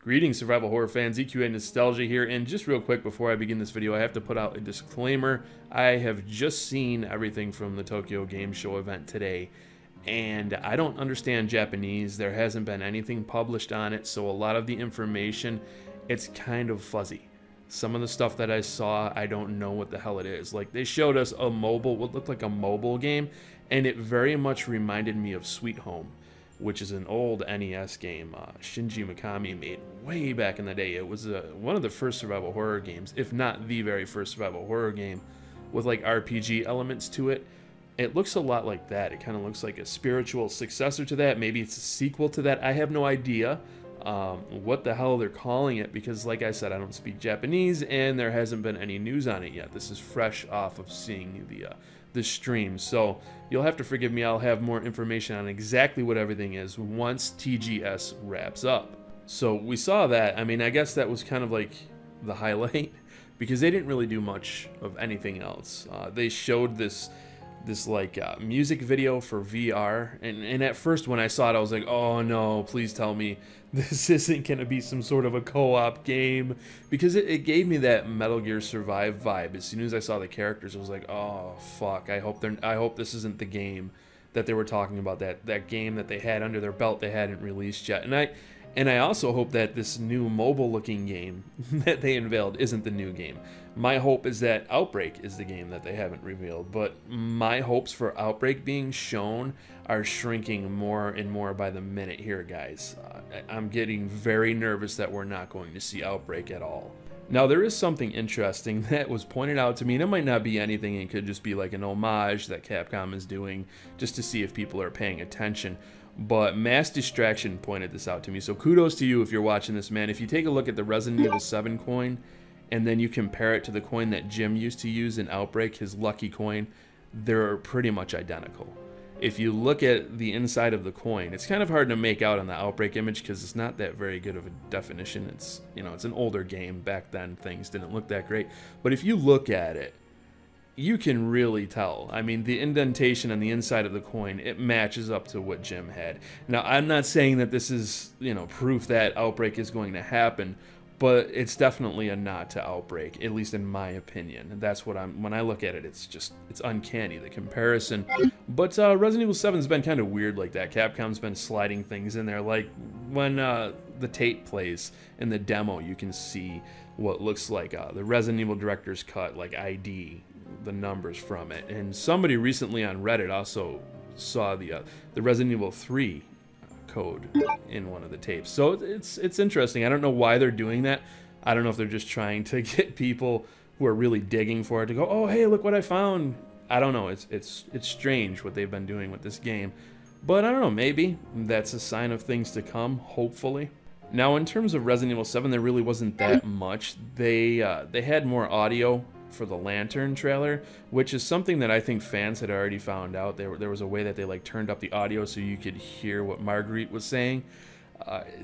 Greetings, survival horror fans. EQA Nostalgia here, and just real quick before I begin this video, I have to put out a disclaimer. I have just seen everything from the Tokyo Game Show event today, and I don't understand Japanese. There hasn't been anything published on it, so a lot of the information, it's kind of fuzzy. Some of the stuff that I saw, I don't know what the hell it is. Like, they showed us a mobile, what looked like a mobile game, and it very much reminded me of Sweet Home, which is an old NES game Shinji Mikami made way back in the day. It was one of the first survival horror games, if not the very first survival horror game, with like RPG elements to it. It looks a lot like that. It kind of looks like a spiritual successor to that. Maybe it's a sequel to that. I have no idea what the hell they're calling it, because like I said, I don't speak Japanese and there hasn't been any news on it yet. This is fresh off of seeing the stream, so you'll have to forgive me. I'll have more information on exactly what everything is once TGS wraps up. So we saw that. I mean, I guess that was kind of like the highlight because they didn't really do much of anything else. They showed this like music video for VR, and at first when I saw it I was like, oh no, please tell me this isn't gonna be some sort of a co-op game, because it gave me that Metal Gear Survive vibe. As soon as I saw the characters I was like, oh fuck, I hope this isn't the game that they were talking about, that game that they had under their belt they hadn't released yet. And I also hope that this new mobile-looking game that they unveiled isn't the new game. My hope is that Outbreak is the game that they haven't revealed, but my hopes for Outbreak being shown are shrinking more and more by the minute here, guys. I'm getting very nervous that we're not going to see Outbreak at all. Now, there is something interesting that was pointed out to me, and it might not be anything. It could just be like an homage that Capcom is doing just to see if people are paying attention. But Mass Distraction pointed this out to me, so kudos to you if you're watching this, man. If you take a look at the Resident Evil 7 coin, and then you compare it to the coin that Jim used to use in Outbreak, his lucky coin, they're pretty much identical. If you look at the inside of the coin, it's kind of hard to make out on the Outbreak image because it's not that very good of a definition. It's, you know, it's an older game. Back then things didn't look that great. But if you look at it, you can really tell. I mean, the indentation on the inside of the coin, it matches up to what Jim had. Now, I'm not saying that this is, you know, proof that Outbreak is going to happen, but it's definitely a nod to Outbreak, at least in my opinion. And that's what when I look at it, it's uncanny, the comparison. But Resident Evil 7's been kind of weird like that. Capcom's been sliding things in there. Like when the tape plays in the demo, you can see what looks like the Resident Evil Director's Cut, like ID, the numbers from it. And somebody recently on Reddit also saw the Resident Evil 3 code in one of the tapes. So it's interesting. I don't know why they're doing that. I don't know if they're just trying to get people who are really digging for it to go, oh hey, look what I found. I don't know. It's strange what they've been doing with this game. But I don't know, maybe that's a sign of things to come, hopefully. Now, in terms of Resident Evil 7, there really wasn't that much. They had more audio for the Lantern trailer, which is something that I think fans had already found out. There was a way that they like turned up the audio so you could hear what Marguerite was saying.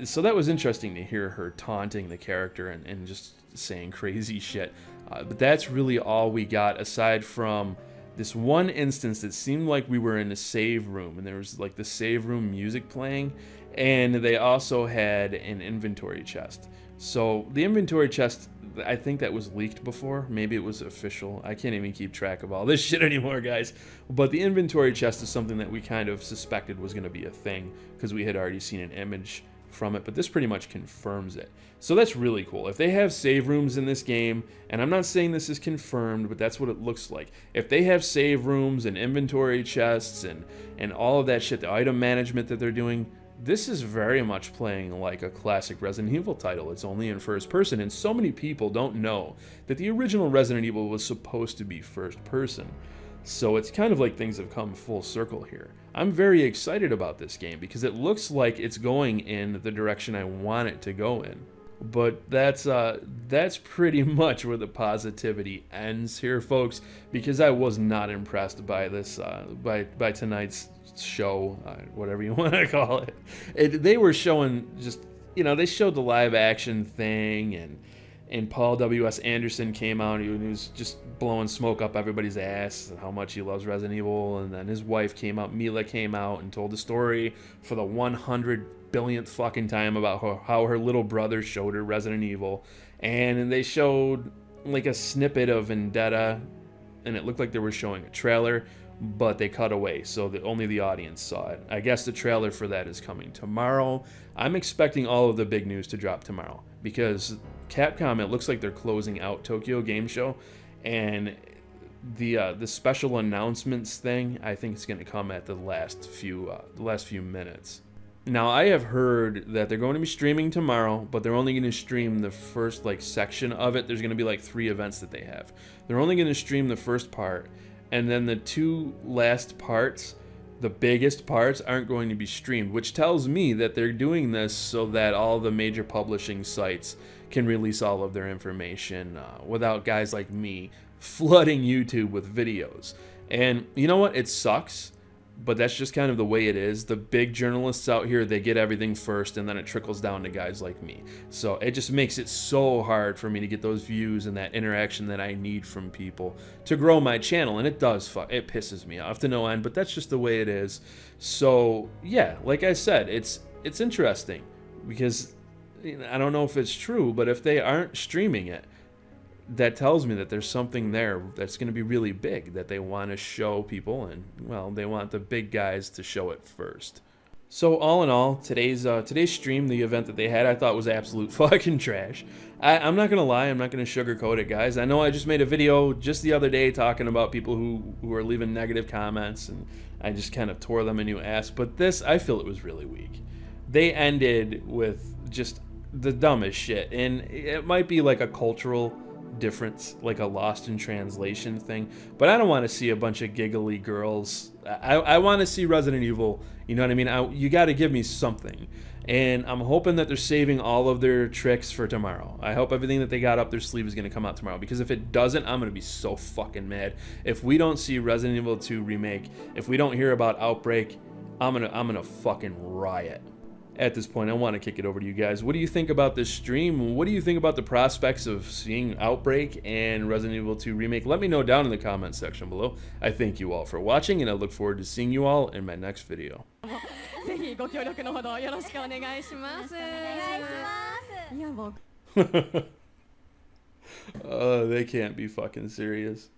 So that was interesting to hear her taunting the character and just saying crazy shit. But that's really all we got, aside from this one instance that seemed like we were in a save room, and there was like the save room music playing, and they also had an inventory chest. So the inventory chest, I think that was leaked before. Maybe it was official. I can't even keep track of all this shit anymore, guys. But the inventory chest is something that we kind of suspected was going to be a thing because we had already seen an image from it, but this pretty much confirms it. So that's really cool. If they have save rooms in this game, and I'm not saying this is confirmed, but that's what it looks like. If they have save rooms and inventory chests and all of that shit, the item management that they're doing, this is very much playing like a classic Resident Evil title. It's only in first person, and so many people don't know that the original Resident Evil was supposed to be first person. So it's kind of like things have come full circle here. I'm very excited about this game because it looks like it's going in the direction I want it to go in. But that's pretty much where the positivity ends here, folks, because I was not impressed by this by tonight's show, whatever you want to call it. They were showing just, you know, they showed the live action thing, and Paul W.S. Anderson came out and he was just blowing smoke up everybody's ass and how much he loves Resident Evil. And then his wife came out, Mila came out and told the story for the 100 billionth fucking time about how her little brother showed her Resident Evil. And they showed like a snippet of Vendetta, and it looked like they were showing a trailer, but they cut away so that only the audience saw it. I guess the trailer for that is coming tomorrow. I'm expecting all of the big news to drop tomorrow because Capcom, it looks like they're closing out Tokyo Game Show, and the special announcements thing, I think it's going to come at the last few minutes. Now, I have heard that they're going to be streaming tomorrow, but they're only going to stream the first like section of it. There's going to be like 3 events that they have. They're only going to stream the first part, and then the 2 last parts, the biggest parts, aren't going to be streamed, which tells me that they're doing this so that all the major publishing sites can release all of their information without guys like me flooding YouTube with videos. And you know what? It sucks, but that's just kind of the way it is. The big journalists out here, they get everything first, and then it trickles down to guys like me. So it just makes it so hard for me to get those views and that interaction that I need from people to grow my channel, and it does. It pisses me off to no end, but that's just the way it is. So yeah, like I said, it's interesting because I don't know if it's true, but if they aren't streaming it, that tells me that there's something there that's going to be really big that they want to show people, and well, they want the big guys to show it first. So all in all, today's stream, the event that they had, I thought was absolute fucking trash. I'm not gonna lie, I'm not gonna sugarcoat it, guys. I know I just made a video just the other day talking about people who are leaving negative comments, and I just kind of tore them a new ass. But this, I feel it was really weak. They ended with just the dumbest shit, and it might be like a cultural difference, like a lost in translation thing, but I don't want to see a bunch of giggly girls. I want to see Resident Evil, you know what I mean? You got to give me something, and I'm hoping that they're saving all of their tricks for tomorrow. I hope everything that they got up their sleeve is going to come out tomorrow, because if it doesn't, I'm going to be so fucking mad. If we don't see Resident Evil 2 remake, if we don't hear about Outbreak, I'm gonna fucking riot. At this point, I want to kick it over to you guys. What do you think about this stream? What do you think about the prospects of seeing Outbreak and Resident Evil 2 Remake? Let me know down in the comment section below. I thank you all for watching, and I look forward to seeing you all in my next video. They can't be fucking serious.